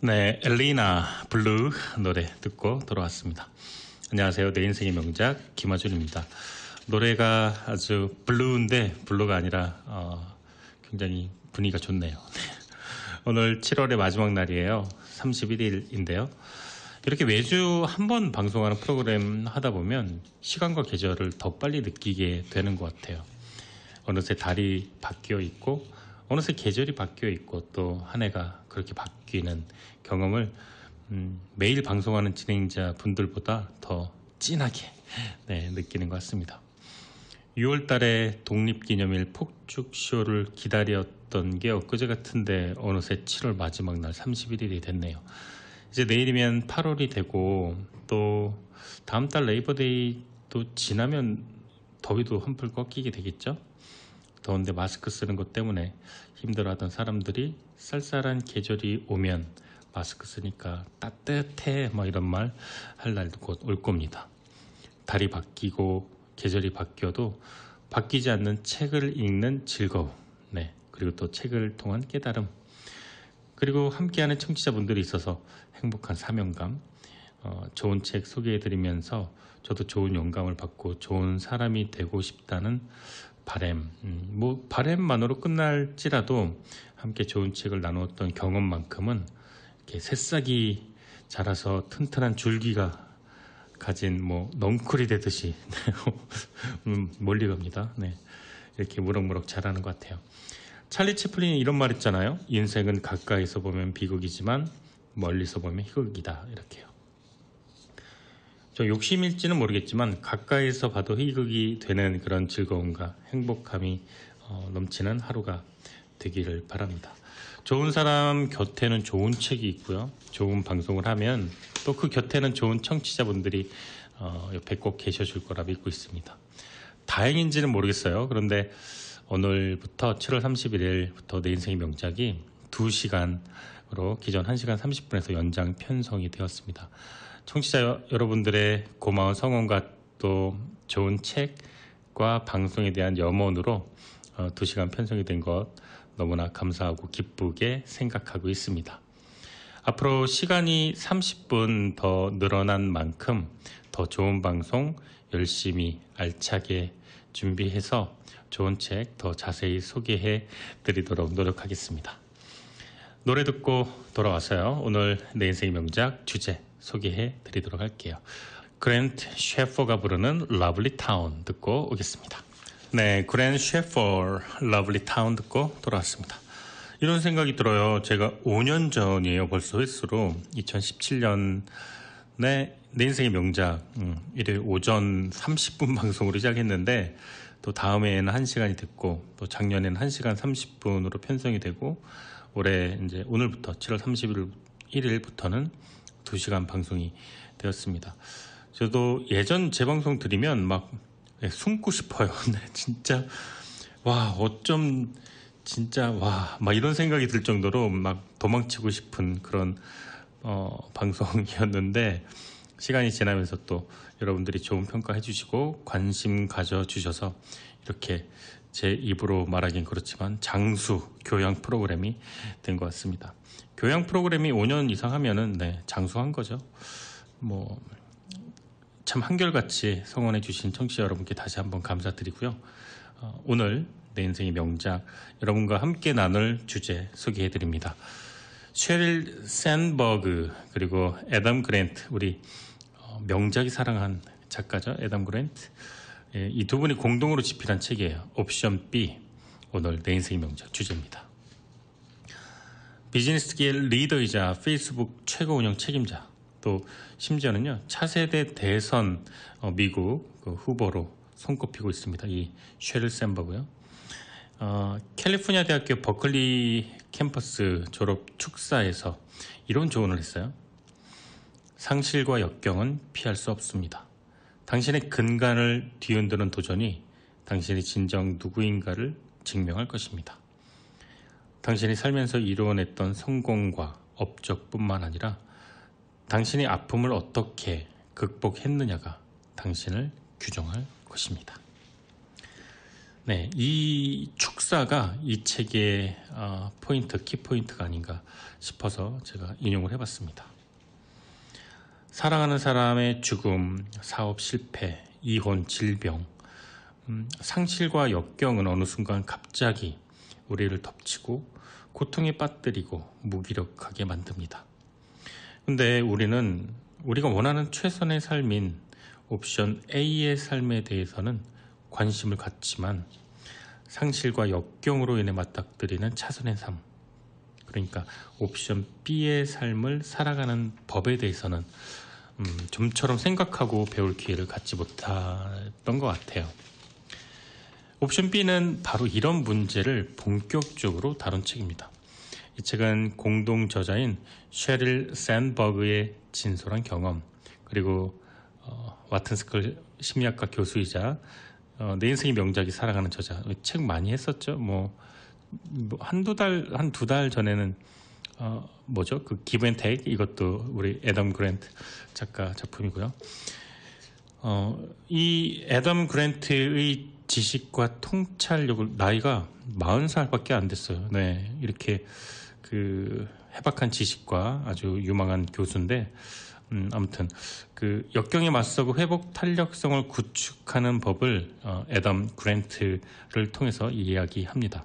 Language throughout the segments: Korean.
네, 엘리나 블루 노래 듣고 돌아왔습니다. 안녕하세요. 내 인생의 명작 김아준입니다. 노래가 아주 블루인데 블루가 아니라 굉장히 분위기가 좋네요. 오늘 7월의 마지막 날이에요. 31일인데요. 이렇게 매주 한 번 방송하는 프로그램 하다 보면 시간과 계절을 더 빨리 느끼게 되는 것 같아요. 어느새 달이 바뀌어 있고 어느새 계절이 바뀌어 있고 또 한 해가 그렇게 바뀌는 경험을 매일 방송하는 진행자 분들보다 더 진하게 느끼는 것 같습니다. 6월 달에 독립기념일 폭죽쇼를 기다렸던 게 엊그제 같은데 어느새 7월 마지막 날 31일이 됐네요. 이제 내일이면 8월이 되고 또 다음 달 레이버데이 또 지나면 더위도 한풀 꺾이게 되겠죠? 더운데 마스크 쓰는 것 때문에 힘들어하던 사람들이 쌀쌀한 계절이 오면 마스크 쓰니까 따뜻해 이런 말 할 날도 곧 올 겁니다. 달이 바뀌고 계절이 바뀌어도 바뀌지 않는 책을 읽는 즐거움, 그리고 또 책을 통한 깨달음, 그리고 함께하는 청취자분들이 있어서 행복한 사명감, 좋은 책 소개해드리면서 저도 좋은 영감을 받고 좋은 사람이 되고 싶다는 바램, 바램만으로 끝날지라도 함께 좋은 책을 나누었던 경험만큼은 이렇게 새싹이 자라서 튼튼한 줄기가 가진 넝쿨이 되듯이 멀리 갑니다. 이렇게 무럭무럭 자라는 것 같아요. 찰리 채플린이 이런 말 했잖아요. 인생은 가까이서 보면 비극이지만 멀리서 보면 희극이다. 이렇게요. 저 욕심일지는 모르겠지만 가까이서 봐도 희극이 되는 그런 즐거움과 행복함이 넘치는 하루가 되기를 바랍니다. 좋은 사람 곁에는 좋은 책이 있고요. 좋은 방송을 하면 또 그 곁에는 좋은 청취자분들이 옆에 꼭 계셔줄 거라 믿고 있습니다. 다행인지는 모르겠어요. 그런데 오늘부터 7월 31일부터 내 인생의 명작이 2시간으로 기존 1시간 30분에서 연장 편성이 되었습니다. 청취자 여러분들의 고마운 성원과 또 좋은 책과 방송에 대한 염원으로 2시간 편성이 된 것 너무나 감사하고 기쁘게 생각하고 있습니다. 앞으로 시간이 30분 더 늘어난 만큼 더 좋은 방송 열심히 알차게 준비해서 좋은 책 더 자세히 소개해 드리도록 노력하겠습니다. 노래 듣고 돌아와서요. 오늘 내 인생의 명작 주제 소개해 드리도록 할게요. 그랜트 셰퍼가 부르는 러블리 타운 듣고 오겠습니다. 네, 그랜트 셰퍼 러블리 타운 듣고 돌아왔습니다. 이런 생각이 들어요. 제가 5년 전이에요. 벌써 횟수로 2017년에 내 인생의 명작 일요일 오전 30분 방송으로 시작했는데 또 다음해에는 1시간이 됐고 또 작년에는 1시간 30분으로 편성이 되고 올해 이제 오늘부터 7월 31일부터는 2시간 방송이 되었습니다. 저도 예전 재방송 들으면 숨고 싶어요. 진짜 어쩜 진짜 이런 생각이 들 정도로 도망치고 싶은 그런 방송이었는데 시간이 지나면서 또 여러분들이 좋은 평가해 주시고 관심 가져주셔서 이렇게 제 입으로 말하긴 그렇지만 장수 교양 프로그램이 된 것 같습니다. 교양 프로그램이 5년 이상 하면은 장수한 거죠. 참 한결같이 성원해 주신 청취자 여러분께 다시 한번 감사드리고요. 오늘 내 인생의 명작 여러분과 함께 나눌 주제 소개해 드립니다. 셰릴 샌버그 그리고 애덤 그랜트, 우리 명작이 사랑한 작가죠. 애덤 그랜트. 이 두 분이 공동으로 집필한 책이에요. 옵션 B. 오늘 내 인생의 명작 주제입니다. 비즈니스계 리더이자 페이스북 최고 운영 책임자, 또 심지어는요 차세대 대선 미국 후보로 손꼽히고 있습니다. 이 셰릴 샌버그요. 캘리포니아 대학교 버클리 캠퍼스 졸업 축사에서 이런 조언을 했어요. 상실과 역경은 피할 수 없습니다. 당신의 근간을 뒤흔드는 도전이 당신이 진정 누구인가를 증명할 것입니다. 당신이 살면서 이루어냈던 성공과 업적뿐만 아니라 당신이 아픔을 어떻게 극복했느냐가 당신을 규정할 것입니다. 네, 이 축사가 이 책의 키포인트가 아닌가 싶어서 제가 인용을 해봤습니다. 사랑하는 사람의 죽음, 사업 실패, 이혼, 질병, 상실과 역경은 어느 순간 갑자기 우리를 덮치고 고통에 빠뜨리고 무기력하게 만듭니다. 근데 우리가 원하는 최선의 삶인 옵션 A의 삶에 대해서는 관심을 갖지만 상실과 역경으로 인해 맞닥뜨리는 차선의 삶, 그러니까 옵션 B의 삶을 살아가는 법에 대해서는 좀처럼 생각하고 배울 기회를 갖지 못했던 것 같아요. 옵션 B는 바로 이런 문제를 본격적으로 다룬 책입니다. 이 책은 공동 저자인 셰릴 샌버그의 진솔한 경험, 그리고 와튼스쿨 심리학과 교수이자 내 인생의 명작이 살아가는 저자, 책 많이 했었죠. 한두 달 전에는 그 기브 앤 테이크, 이것도 우리 애덤 그랜트 작가 작품이고요. 이 애덤 그랜트의 지식과 통찰력을, 나이가 40살밖에 안 됐어요. 네, 이렇게 해박한 지식과 아주 유망한 교수인데, 아무튼 역경에 맞서고 회복 탄력성을 구축하는 법을 애덤 그랜트를 통해서 이야기합니다.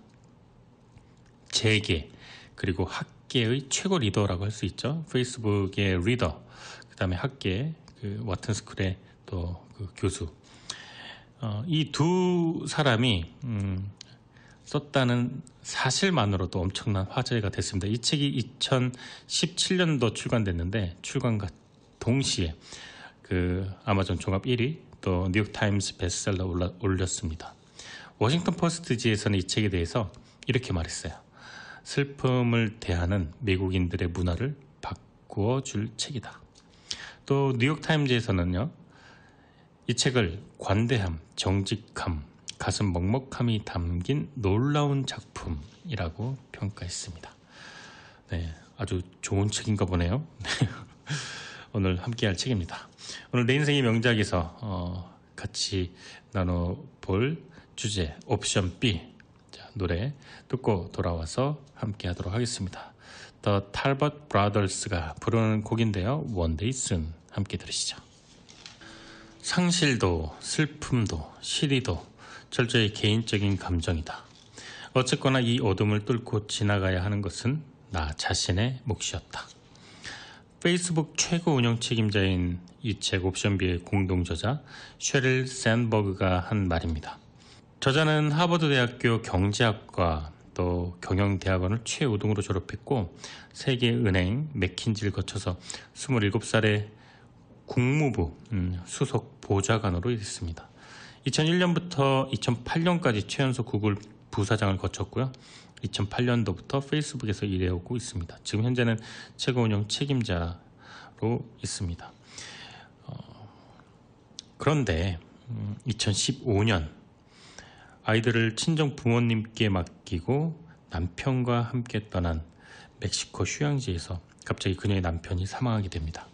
재계, 그리고 학계의 최고 리더라고 할 수 있죠. 페이스북의 리더, 그 다음에 학계, 와튼스쿨의 또 교수. 이 두 사람이 썼다는 사실만으로도 엄청난 화제가 됐습니다. 이 책이 2017년도 출간됐는데, 출간과 동시에 아마존 종합 1위, 또 뉴욕타임스 베스트셀러 올렸습니다. 워싱턴 포스트지에서는 이 책에 대해서 이렇게 말했어요. 슬픔을 대하는 미국인들의 문화를 바꾸어 줄 책이다. 또 뉴욕타임즈에서는요, 이 책을 관대함, 정직함, 가슴 먹먹함이 담긴 놀라운 작품이라고 평가했습니다. 네, 아주 좋은 책인가 보네요. 오늘 함께할 책입니다. 오늘 내 인생의 명작에서 같이 나눠볼 주제 옵션 B, 노래 듣고 돌아와서 함께하도록 하겠습니다. The Talbot Brothers가 부르는 곡인데요. One Day Soon, 함께 들으시죠. 상실도 슬픔도 시리도 철저히 개인적인 감정이다. 어쨌거나 이 어둠을 뚫고 지나가야 하는 것은 나 자신의 몫이었다. 페이스북 최고 운영 책임자인 이 책 옵션 B의 공동 저자 셰릴 샌버그가 한 말입니다. 저자는 하버드 대학교 경제학과 또 경영대학원을 최우등으로 졸업했고 세계은행 맥킨지를 거쳐서 27살에 국무부 수석 보좌관으로 일했습니다. 2001년부터 2008년까지 최연소 구글 부사장을 거쳤고요. 2008년도부터 페이스북에서 일해오고 있습니다. 지금 현재는 최고 운영 책임자로 있습니다. 그런데 2015년 아이들을 친정 부모님께 맡기고 남편과 함께 떠난 멕시코 휴양지에서 갑자기 그녀의 남편이 사망하게 됩니다.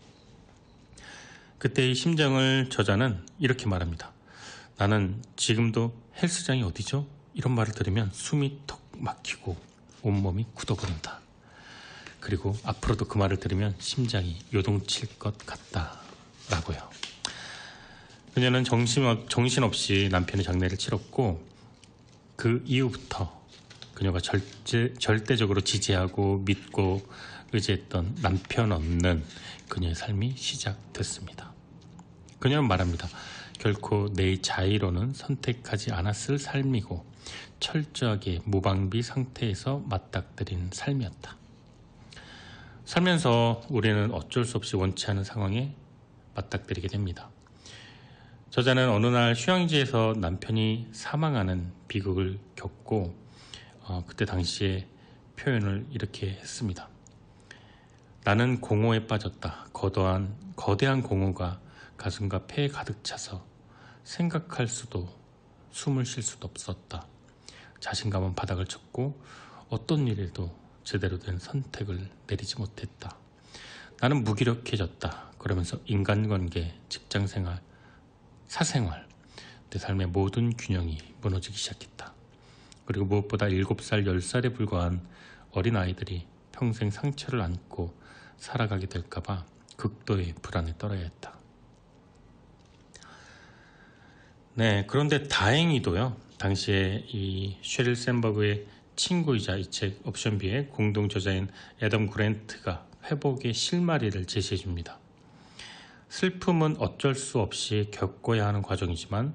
그때의 심정을 저자는 이렇게 말합니다. 나는 지금도 헬스장이 어디죠? 이런 말을 들으면 숨이 턱 막히고 온몸이 굳어버린다. 그리고 앞으로도 그 말을 들으면 심장이 요동칠 것 같다라고요. 그녀는 정신없이 남편의 장례를 치렀고 그 이후부터 그녀가 절대적으로 지지하고 믿고 의지했던 남편 없는 그녀의 삶이 시작됐습니다. 그녀는 말합니다. 결코 내 자의로는 선택하지 않았을 삶이고 철저하게 무방비 상태에서 맞닥뜨린 삶이었다. 살면서 우리는 어쩔 수 없이 원치 않은 상황에 맞닥뜨리게 됩니다. 저자는 어느 날 휴양지에서 남편이 사망하는 비극을 겪고 그때 당시에 표현을 이렇게 했습니다. 나는 공허에 빠졌다. 거대한 공허가 가슴과 폐에 가득 차서 생각할 수도 숨을 쉴 수도 없었다. 자신감은 바닥을 쳤고 어떤 일에도 제대로 된 선택을 내리지 못했다. 나는 무기력해졌다. 그러면서 인간관계, 직장생활, 사생활 내 삶의 모든 균형이 무너지기 시작했다. 그리고 무엇보다 7살, 10살에 불과한 어린아이들이 평생 상처를 안고 살아가게 될까봐 극도의 불안에 떨어야 했다. 네, 그런데 다행히도요, 당시에 이 셰릴 샌버그의 친구이자 이 책 옵션비의 공동 저자인 애덤 그랜트가 회복의 실마리를 제시해 줍니다. 슬픔은 어쩔 수 없이 겪어야 하는 과정이지만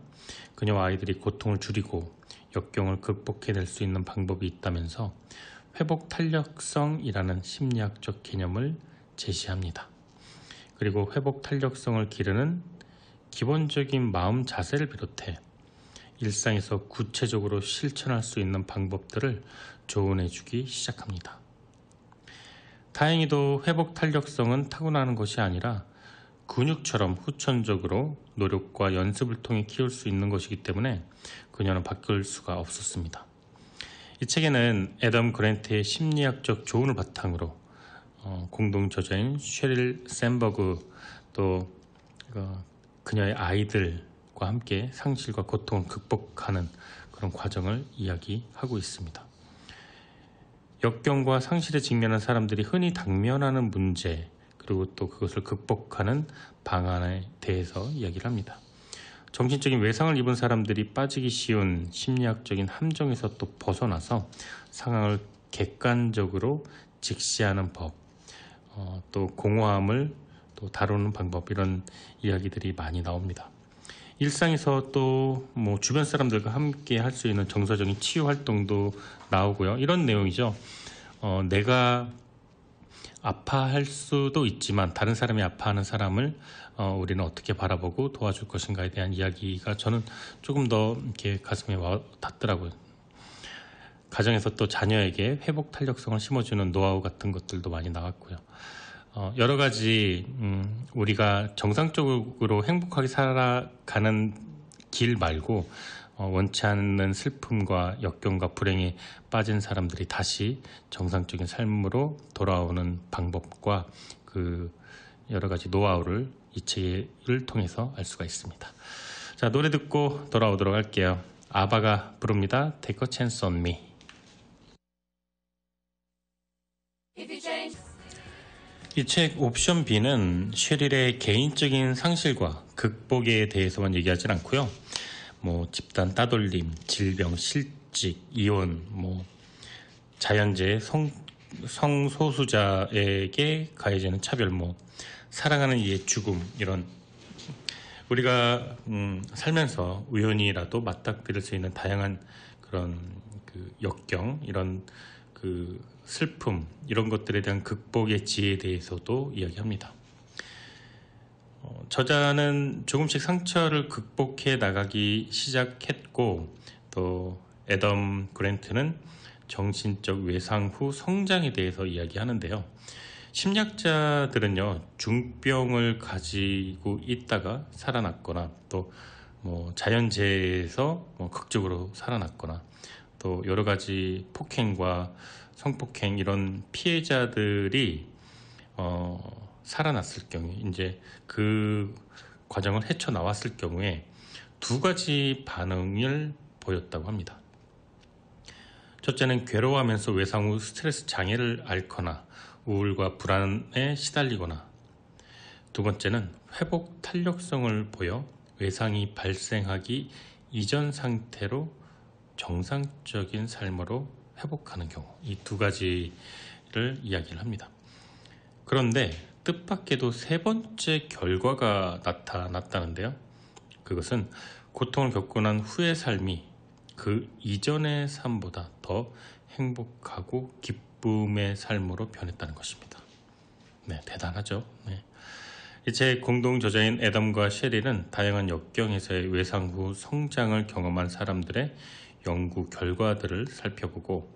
그녀와 아이들이 고통을 줄이고 역경을 극복해낼 수 있는 방법이 있다면서 회복 탄력성이라는 심리학적 개념을 제시합니다. 그리고 회복 탄력성을 기르는 기본적인 마음 자세를 비롯해 일상에서 구체적으로 실천할 수 있는 방법들을 조언해 주기 시작합니다. 다행히도 회복 탄력성은 타고나는 것이 아니라 근육처럼 후천적으로 노력과 연습을 통해 키울 수 있는 것이기 때문에 그녀는 바뀔 수가 없었습니다. 이 책에는 애덤 그랜트의 심리학적 조언을 바탕으로 공동 저자인 셰릴 샌버그 또 그녀의 아이들과 함께 상실과 고통을 극복하는 그런 과정을 이야기하고 있습니다. 역경과 상실에 직면한 사람들이 흔히 당면하는 문제 그리고 또 그것을 극복하는 방안에 대해서 이야기를 합니다. 정신적인 외상을 입은 사람들이 빠지기 쉬운 심리학적인 함정에서 또 벗어나서 상황을 객관적으로 직시하는 법, 또 공허함을 또 다루는 방법, 이런 이야기들이 많이 나옵니다. 일상에서 또 주변 사람들과 함께 할 수 있는 정서적인 치유 활동도 나오고요. 이런 내용이죠. 내가 아파할 수도 있지만 다른 사람이 아파하는 사람을 우리는 어떻게 바라보고 도와줄 것인가에 대한 이야기가 저는 조금 더 이렇게 가슴에 와 닿더라고요. 가정에서 또 자녀에게 회복 탄력성을 심어주는 노하우 같은 것들도 많이 나왔고요. 여러 가지 우리가 정상적으로 행복하게 살아가는 길 말고 원치 않는 슬픔과 역경과 불행에 빠진 사람들이 다시 정상적인 삶으로 돌아오는 방법과 그 여러 가지 노하우를 이 책을 통해서 알 수가 있습니다. 자, 노래 듣고 돌아오도록 할게요. 아바가 부릅니다. Take a chance on me. 이 책 옵션 B는 셰릴의 개인적인 상실과 극복에 대해서만 얘기하진 않고요. 집단 따돌림, 질병, 실직, 이혼, 자연재해, 성소수자에게 가해지는 차별, 사랑하는 이의 죽음, 이런 우리가 살면서 우연히라도 맞닥뜨릴 수 있는 다양한 그런 역경, 이런 슬픔, 이런 것들에 대한 극복의 지혜에 대해서도 이야기합니다. 저자는 조금씩 상처를 극복해 나가기 시작했고, 또 애덤 그랜트는 정신적 외상 후 성장에 대해서 이야기하는데요. 심리학자들은요, 중병을 가지고 있다가 살아났거나 또 자연재해에서 극적으로 살아났거나 또 여러 가지 폭행과 성폭행 이런 피해자들이 살아났을 경우에 이제 그 과정을 헤쳐나왔을 경우에 두 가지 반응을 보였다고 합니다. 첫째는 괴로워하면서 외상 후 스트레스 장애를 앓거나 우울과 불안에 시달리거나, 두 번째는 회복 탄력성을 보여 외상이 발생하기 이전 상태로 정상적인 삶으로 회복하는 경우, 이 두 가지를 이야기를 합니다. 그런데 뜻밖에도 세 번째 결과가 나타났다는데요. 그것은 고통을 겪고 난 후의 삶이 그 이전의 삶보다 더 행복하고 기쁨의 삶으로 변했다는 것입니다. 네, 대단하죠. 네. 이 책 공동 저자인 애덤과 셰릴은 다양한 역경에서의 외상 후 성장을 경험한 사람들의 연구 결과들을 살펴보고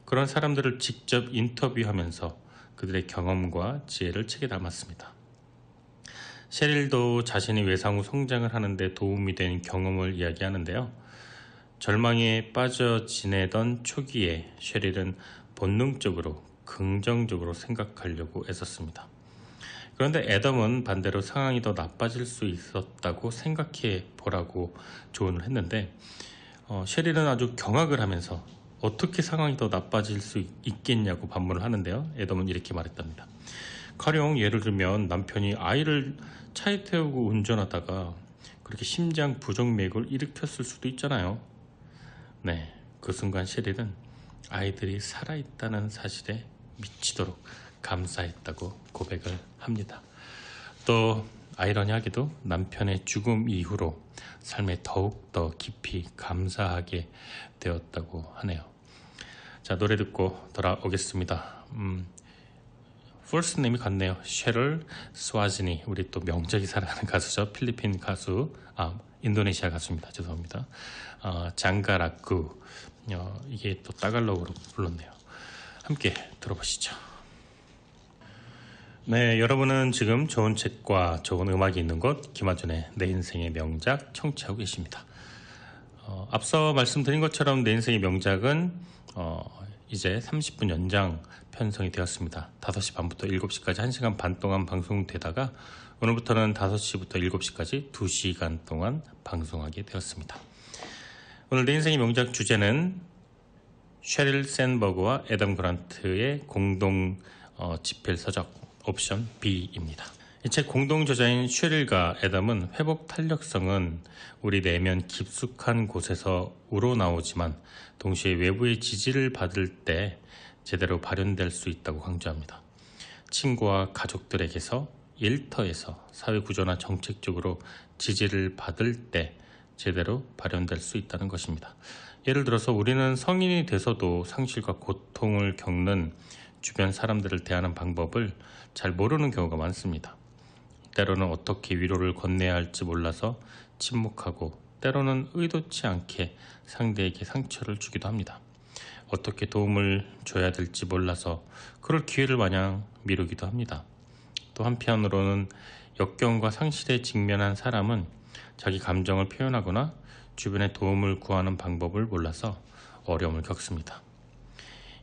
그런 사람들을 직접 인터뷰하면서 그들의 경험과 지혜를 책에 담았습니다. 셰릴도 자신이 외상 후 성장을 하는데 도움이 된 경험을 이야기하는데요. 절망에 빠져 지내던 초기에 셰릴은 본능적으로 긍정적으로 생각하려고 애썼습니다. 그런데 애덤은 반대로 상황이 더 나빠질 수 있었다고 생각해 보라고 조언을 했는데 셰릴은 아주 경악을 하면서 어떻게 상황이 더 나빠질 수 있겠냐고 반문을 하는데요. 애덤은 이렇게 말했답니다. 가령 예를 들면 남편이 아이를 차에 태우고 운전하다가 그렇게 심장 부정맥을 일으켰을 수도 있잖아요. 네, 그 순간 셰릴은 아이들이 살아있다는 사실에 미치도록 감사했다고 고백을 합니다. 또 아이러니하게도 남편의 죽음 이후로 삶에 더욱 더 깊이 감사하게 되었다고 하네요. 자, 노래 듣고 돌아오겠습니다. 퍼스트 네임이 같네요. 셰릴 스와지니. 우리 또 명작이 사랑하는 가수죠. 필리핀 가수, 인도네시아 가수입니다. 죄송합니다. 장가라쿠. 이게 또 따갈로그로 불렀네요. 함께 들어보시죠. 네, 여러분은 지금 좋은 책과 좋은 음악이 있는 곳 김하준의 내 인생의 명작 청취하고 계십니다. 앞서 말씀드린 것처럼 내 인생의 명작은 이제 30분 연장 편성이 되었습니다. 5시 반부터 7시까지 1시간 반 동안 방송되다가 오늘부터는 5시부터 7시까지 2시간 동안 방송하게 되었습니다. 오늘 내 인생의 명작 주제는 셰릴 샌버그와 애덤 그란트의 공동 집필 서적 옵션 B입니다. 이 책 공동 저자인 셰릴과 애덤은 회복 탄력성은 우리 내면 깊숙한 곳에서 우러나오지만 동시에 외부의 지지를 받을 때 제대로 발현될 수 있다고 강조합니다. 친구와 가족들에게서, 일터에서, 사회구조나 정책적으로 지지를 받을 때 제대로 발현될 수 있다는 것입니다. 예를 들어서 우리는 성인이 돼서도 상실과 고통을 겪는 주변 사람들을 대하는 방법을 잘 모르는 경우가 많습니다. 때로는 어떻게 위로를 건네야 할지 몰라서 침묵하고 때로는 의도치 않게 상대에게 상처를 주기도 합니다. 어떻게 도움을 줘야 될지 몰라서 그럴 기회를 마냥 미루기도 합니다. 또 한편으로는 역경과 상실에 직면한 사람은 자기 감정을 표현하거나 주변의 도움을 구하는 방법을 몰라서 어려움을 겪습니다.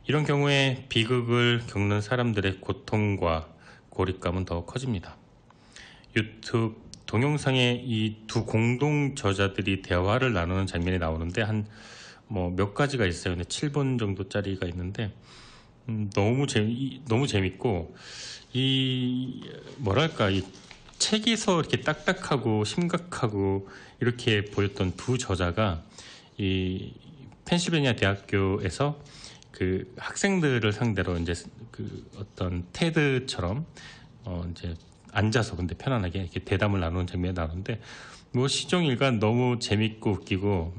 이런 경우에 비극을 겪는 사람들의 고통과 고립감은 더 커집니다. 유튜브 동영상에 이 두 공동 저자들이 대화를 나누는 장면이 나오는데 몇 가지가 있어요. 근데 7분 정도짜리가 있는데 너무 재밌고 이 책에서 이렇게 딱딱하고 심각하고 이렇게 보였던 두 저자가 이 펜실베니아 대학교에서 그 학생들을 상대로 이제 그 어떤 테드처럼 이제 앉아서 근데 편안하게 이렇게 대담을 나누는 장면이 나오는데 시종일관 너무 재밌고 웃기고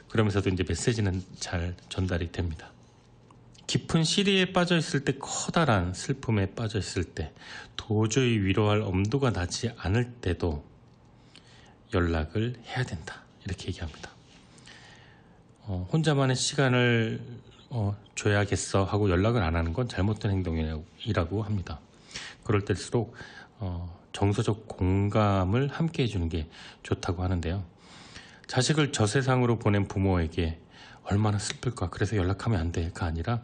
그러면서도 이제 메시지는 잘 전달이 됩니다. 깊은 시리에 빠져 있을 때, 커다란 슬픔에 빠져 있을 때, 도저히 위로할 엄두가 나지 않을 때도 연락을 해야 된다. 이렇게 얘기합니다. 혼자만의 시간을 줘야겠어 하고 연락을 안 하는 건 잘못된 행동이라고 합니다. 그럴 때일수록 정서적 공감을 함께 해주는 게 좋다고 하는데요. 자식을 저 세상으로 보낸 부모에게 얼마나 슬플까, 그래서 연락하면 안 돼가 아니라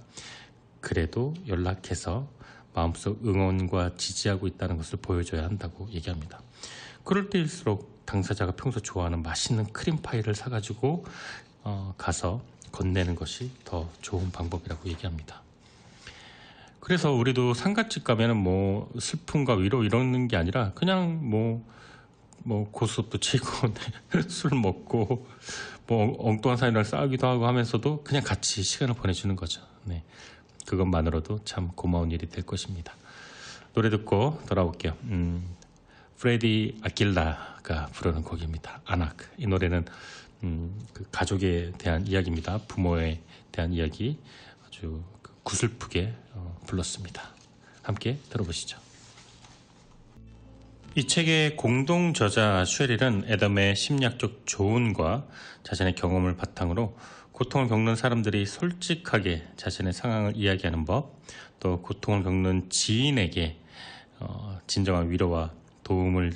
그래도 연락해서 마음속 응원과 지지하고 있다는 것을 보여줘야 한다고 얘기합니다. 그럴 때일수록 당사자가 평소 좋아하는 맛있는 크림파이를 사가지고 가서 건네는 것이 더 좋은 방법이라고 얘기합니다. 그래서 우리도 상갓집 가면은 슬픔과 위로 이러는 게 아니라 그냥 고스톱도 치고 술 먹고 엉뚱한 사람이랑 싸우기도 하고 하면서도 그냥 같이 시간을 보내주는 거죠. 그것만으로도 참 고마운 일이 될 것입니다. 노래 듣고 돌아올게요. 프레디 아킬라가 부르는 곡입니다. 아나크. 이 노래는 그 가족에 대한 이야기입니다. 부모에 대한 이야기 아주 구슬프게 불렀습니다. 함께 들어보시죠. 이 책의 공동 저자 셰릴은 애덤의 심리학적 조언과 자신의 경험을 바탕으로 고통을 겪는 사람들이 솔직하게 자신의 상황을 이야기하는 법, 또 고통을 겪는 지인에게 진정한 위로와 도움을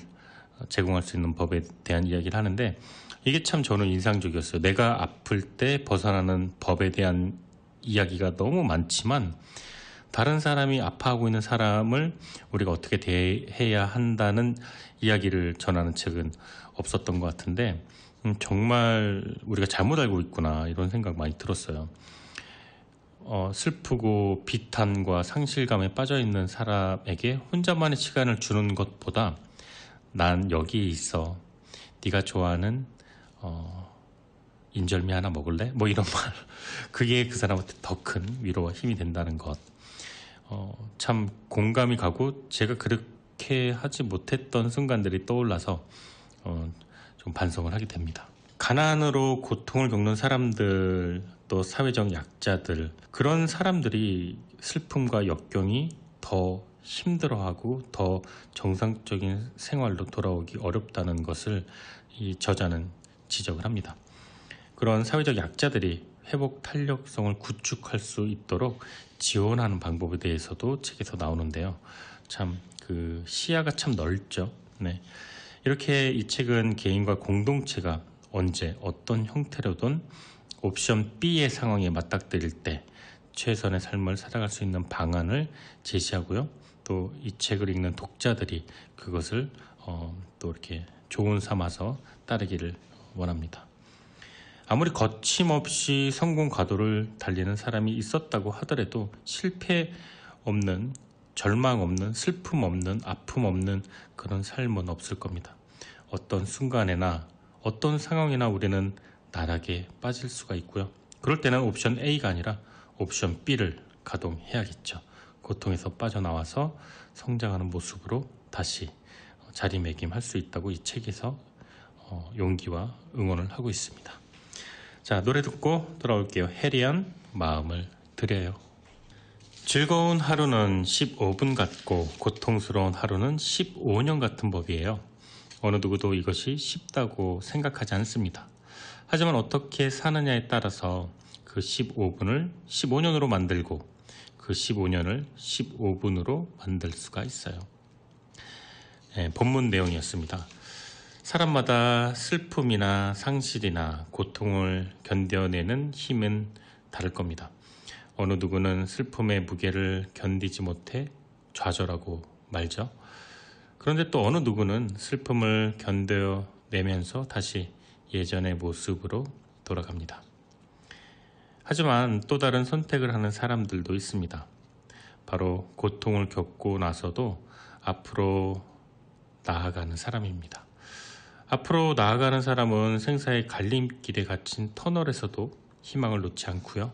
제공할 수 있는 법에 대한 이야기를 하는데, 이게 참 저는 인상적이었어요. 내가 아플 때 벗어나는 법에 대한 이야기가 너무 많지만 다른 사람이 아파하고 있는 사람을 우리가 어떻게 대해야 한다는 이야기를 전하는 책은 없었던 것 같은데 정말 우리가 잘못 알고 있구나 이런 생각 많이 들었어요. 슬프고 비탄과 상실감에 빠져있는 사람에게 혼자만의 시간을 주는 것보다 난 여기 있어, 네가 좋아하는 인절미 하나 먹을래? 뭐 이런 말, 그게 그 사람한테 더 큰 위로와 힘이 된다는 것, 참 공감이 가고 제가 그렇게 하지 못했던 순간들이 떠올라서 좀 반성을 하게 됩니다. 가난으로 고통을 겪는 사람들, 또 사회적 약자들, 그런 사람들이 슬픔과 역경이 더 힘들어하고 더 정상적인 생활로 돌아오기 어렵다는 것을 이 저자는 지적을 합니다. 그런 사회적 약자들이 회복 탄력성을 구축할 수 있도록 지원하는 방법에 대해서도 책에서 나오는데요. 참 그 시야가 참 넓죠. 네. 이렇게 이 책은 개인과 공동체가 언제 어떤 형태로든 옵션 B의 상황에 맞닥뜨릴 때 최선의 삶을 살아갈 수 있는 방안을 제시하고요. 또 이 책을 읽는 독자들이 그것을 또 이렇게 조언 삼아서 따르기를 원합니다. 아무리 거침없이 성공 가도를 달리는 사람이 있었다고 하더라도 실패 없는, 절망 없는, 슬픔 없는, 아픔 없는 그런 삶은 없을 겁니다. 어떤 순간에나 어떤 상황이나 우리는 나락에 빠질 수가 있고요. 그럴 때는 옵션 A가 아니라 옵션 B를 가동해야겠죠. 고통에서 빠져나와서 성장하는 모습으로 다시 자리매김할 수 있다고 이 책에서 용기와 응원을 하고 있습니다. 자, 노래 듣고 돌아올게요. 해리안 마음을 드려요. 즐거운 하루는 15분 같고 고통스러운 하루는 15년 같은 법이에요. 어느 누구도 이것이 쉽다고 생각하지 않습니다. 하지만 어떻게 사느냐에 따라서 그 15분을 15년으로 만들고 그 15년을 15분으로 만들 수가 있어요. 네, 본문 내용이었습니다. 사람마다 슬픔이나 상실이나 고통을 견뎌내는 힘은 다를 겁니다. 어느 누구는 슬픔의 무게를 견디지 못해 좌절하고 말죠. 그런데 또 어느 누구는 슬픔을 견뎌내면서 다시 예전의 모습으로 돌아갑니다. 하지만 또 다른 선택을 하는 사람들도 있습니다. 바로 고통을 겪고 나서도 앞으로 나아가는 사람입니다. 앞으로 나아가는 사람은 생사의 갈림길에 갇힌 터널에서도 희망을 놓지 않고요.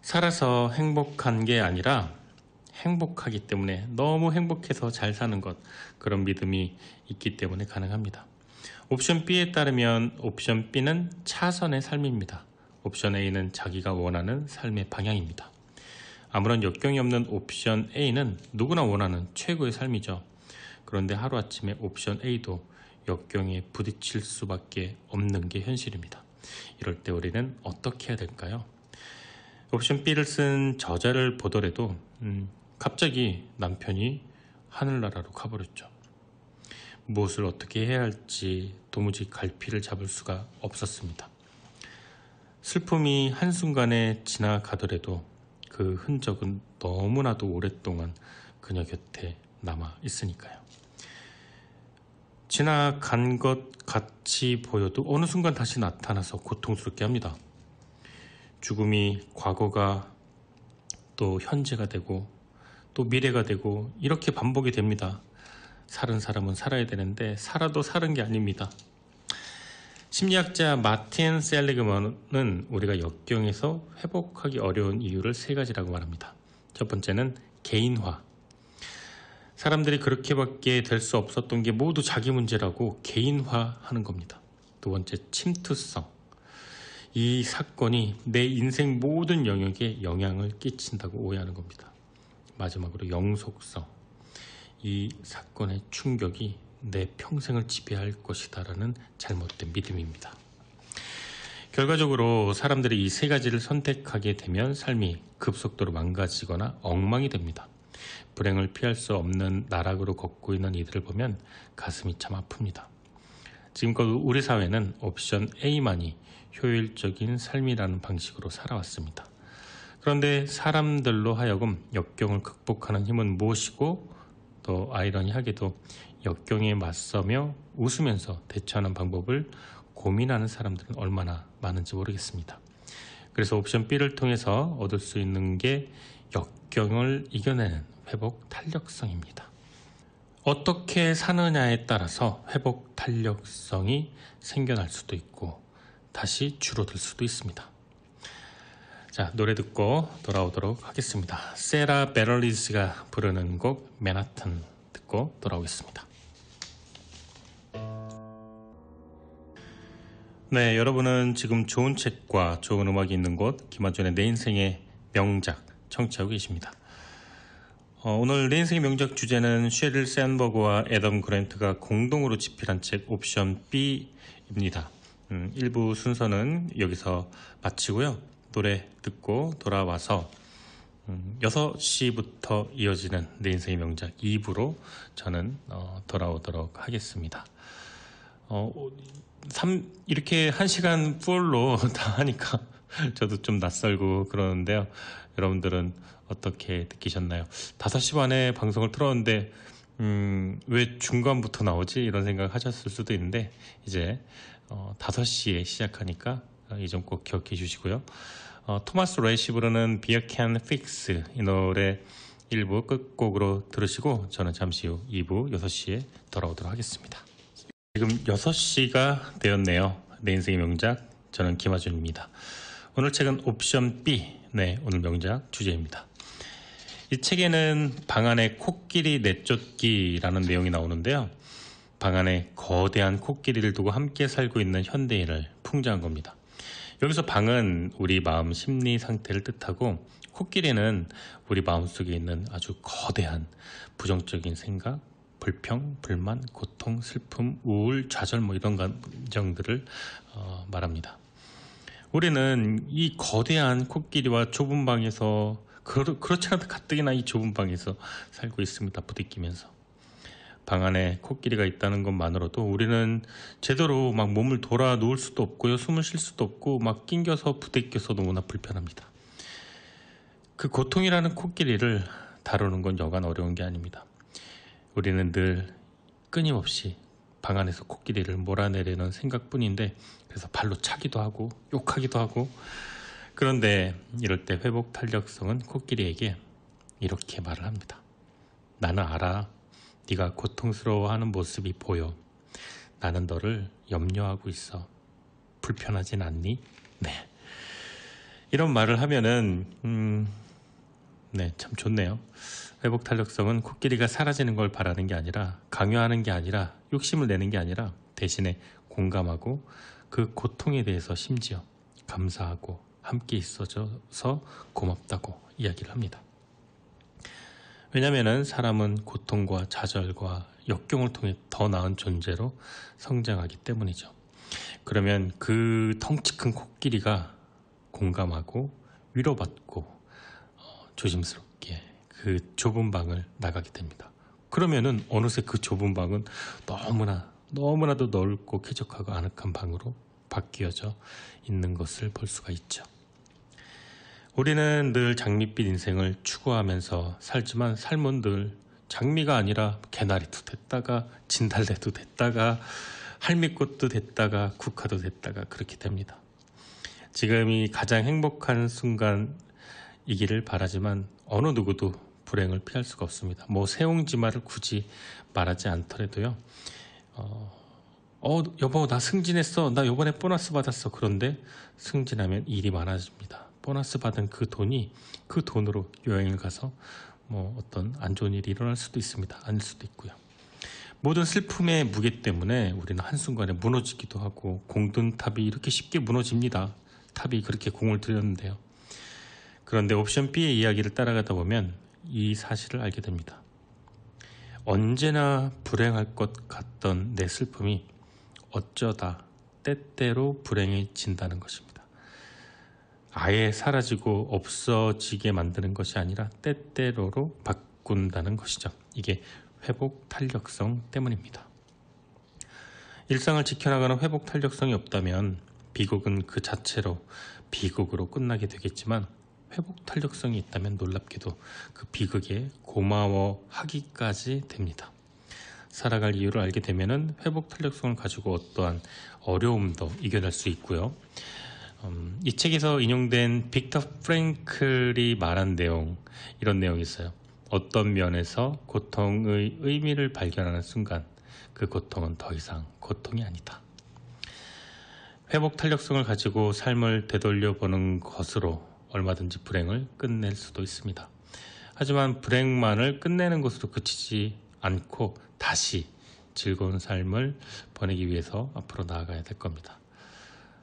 살아서 행복한 게 아니라 행복하기 때문에, 너무 행복해서 잘 사는 것, 그런 믿음이 있기 때문에 가능합니다. 옵션 B에 따르면 옵션 B는 차선의 삶입니다. 옵션 A는 자기가 원하는 삶의 방향입니다. 아무런 역경이 없는 옵션 A는 누구나 원하는 최고의 삶이죠. 그런데 하루아침에 옵션 A도 역경에 부딪힐 수밖에 없는 게 현실입니다. 이럴 때 우리는 어떻게 해야 될까요? 옵션 B를 쓴 저자를 보더라도 갑자기 남편이 하늘나라로 가버렸죠. 무엇을 어떻게 해야 할지 도무지 갈피를 잡을 수가 없었습니다. 슬픔이 한순간에 지나가더라도 그 흔적은 너무나도 오랫동안 그녀 곁에 남아 있으니까요. 지나간 것 같이 보여도 어느 순간 다시 나타나서 고통스럽게 합니다. 죽음이 과거가 또 현재가 되고 또 미래가 되고 이렇게 반복이 됩니다. 살은 사람은 살아야 되는데 살아도 사는 게 아닙니다. 심리학자 마틴 셀리그먼은 우리가 역경에서 회복하기 어려운 이유를 세 가지라고 말합니다. 첫 번째는 개인화. 사람들이 그렇게밖에 될 수 없었던 게 모두 자기 문제라고 개인화하는 겁니다. 두 번째, 침투성. 이 사건이 내 인생 모든 영역에 영향을 끼친다고 오해하는 겁니다. 마지막으로 영속성. 이 사건의 충격이 내 평생을 지배할 것이다라는 잘못된 믿음입니다. 결과적으로 사람들이 이 세 가지를 선택하게 되면 삶이 급속도로 망가지거나 엉망이 됩니다. 불행을 피할 수 없는 나락으로 걷고 있는 이들을 보면 가슴이 참 아픕니다. 지금껏 우리 사회는 옵션 A만이 효율적인 삶이라는 방식으로 살아왔습니다. 그런데 사람들로 하여금 역경을 극복하는 힘은 무엇이고, 또 아이러니하게도 역경에 맞서며 웃으면서 대처하는 방법을 고민하는 사람들은 얼마나 많은지 모르겠습니다. 그래서 옵션 B를 통해서 얻을 수 있는 게 역경을 이겨내는 회복 탄력성입니다. 어떻게 사느냐에 따라서 회복 탄력성이 생겨날 수도 있고 다시 줄어들 수도 있습니다. 자, 노래 듣고 돌아오도록 하겠습니다. 세라 베럴리즈가 부르는 곡 맨하튼 듣고 돌아오겠습니다. 네, 여러분은 지금 좋은 책과 좋은 음악이 있는 곳 김한준의 내 인생의 명작 청취하고 계십니다. 오늘 내 인생의 명작 주제는 셰릴 샌버그와 애덤 그랜트가 공동으로 집필한 책 옵션 B입니다. 1부 순서는 여기서 마치고요. 노래 듣고 돌아와서 6시부터 이어지는 내 인생의 명작 2부로 저는 돌아오도록 하겠습니다. 이렇게 1시간 풀로 다 하니까 저도 좀 낯설고 그러는데요. 여러분들은 어떻게 느끼셨나요? 5시 반에 방송을 틀었는데 왜 중간부터 나오지? 이런 생각 하셨을 수도 있는데 이제 5시에 시작하니까 이 점 꼭 기억해 주시고요. 토마스 레이시 부르는 Beer Can Fix 이 노래 1부 끝곡으로 들으시고 저는 잠시 후 2부 6시에 돌아오도록 하겠습니다. 지금 6시가 되었네요. 내 인생의 명작, 저는 김하준입니다. 오늘 책은 옵션 B, 네, 오늘 명작 주제입니다. 이 책에는 방 안에 코끼리 내쫓기라는 내용이 나오는데요. 방 안에 거대한 코끼리를 두고 함께 살고 있는 현대인을 풍자한 겁니다. 여기서 방은 우리 마음 심리 상태를 뜻하고 코끼리는 우리 마음속에 있는 아주 거대한 부정적인 생각, 불평, 불만, 고통, 슬픔, 우울, 좌절 이런 감정들을 말합니다. 우리는 이 거대한 코끼리와 좁은 방에서 그렇지 않아도 가뜩이나 이 좁은 방에서 살고 있습니다. 부대끼면서. 방 안에 코끼리가 있다는 것만으로도 우리는 제대로 막 몸을 돌아 누울 수도 없고요. 숨을 쉴 수도 없고 막 낑겨서 부대껴서 너무나 불편합니다. 그 고통이라는 코끼리를 다루는 건 여간 어려운 게 아닙니다. 우리는 늘 끊임없이 방 안에서 코끼리를 몰아내려는 생각뿐인데 그래서 발로 차기도 하고 욕하기도 하고 그런데 이럴 때 회복 탄력성은 코끼리에게 이렇게 말을 합니다. 나는 알아. 네가 고통스러워하는 모습이 보여. 나는 너를 염려하고 있어. 불편하진 않니? 네. 이런 말을 하면은 네, 참 좋네요. 회복 탄력성은 코끼리가 사라지는 걸 바라는 게 아니라 강요하는 게 아니라 욕심을 내는 게 아니라 대신에 공감하고 그 고통에 대해서 심지어 감사하고 함께 있어줘서 고맙다고 이야기를 합니다. 왜냐하면 사람은 고통과 좌절과 역경을 통해 더 나은 존재로 성장하기 때문이죠. 그러면 그 덩치 큰 코끼리가 공감하고 위로받고 조심스럽게 그 좁은 방을 나가게 됩니다. 그러면은 어느새 그 좁은 방은 너무나도 넓고 쾌적하고 아늑한 방으로 바뀌어져 있는 것을 볼 수가 있죠. 우리는 늘 장밋빛 인생을 추구하면서 살지만 삶은 늘 장미가 아니라 개나리도 됐다가 진달래도 됐다가 할미꽃도 됐다가 국화도 됐다가 그렇게 됩니다. 지금이 가장 행복한 순간이기를 바라지만 어느 누구도 불행을 피할 수가 없습니다. 세옹지마를 굳이 말하지 않더라도요. 여보 나 승진했어. 나 이번에 보너스 받았어. 그런데 승진하면 일이 많아집니다. 보너스 받은 그 돈으로 여행을 가서 어떤 안 좋은 일이 일어날 수도 있습니다. 아닐 수도 있고요. 모든 슬픔의 무게 때문에 우리는 한순간에 무너지기도 하고 공든 탑이 이렇게 쉽게 무너집니다. 탑이 그렇게 공을 들였는데요. 그런데 옵션 B의 이야기를 따라가다 보면 이 사실을 알게 됩니다. 언제나 불행할 것 같던 내 슬픔이 어쩌다 때때로 불행해진다는 것입니다. 아예 사라지고 없어지게 만드는 것이 아니라 때때로로 바꾼다는 것이죠. 이게 회복 탄력성 때문입니다. 일상을 지켜나가는 회복 탄력성이 없다면 비극은 그 자체로 비극으로 끝나게 되겠지만 회복 탄력성이 있다면 놀랍게도 그 비극에 고마워하기까지 됩니다. 살아갈 이유를 알게 되면은 회복 탄력성을 가지고 어떠한 어려움도 이겨낼 수 있고요. 이 책에서 인용된 빅터 프랭클이 말한 내용, 이런 내용이 있어요. 어떤 면에서 고통의 의미를 발견하는 순간 그 고통은 더 이상 고통이 아니다. 회복 탄력성을 가지고 삶을 되돌려보는 것으로 얼마든지 불행을 끝낼 수도 있습니다. 하지만 불행만을 끝내는 것으로 그치지 않고 다시 즐거운 삶을 보내기 위해서 앞으로 나아가야 될 겁니다.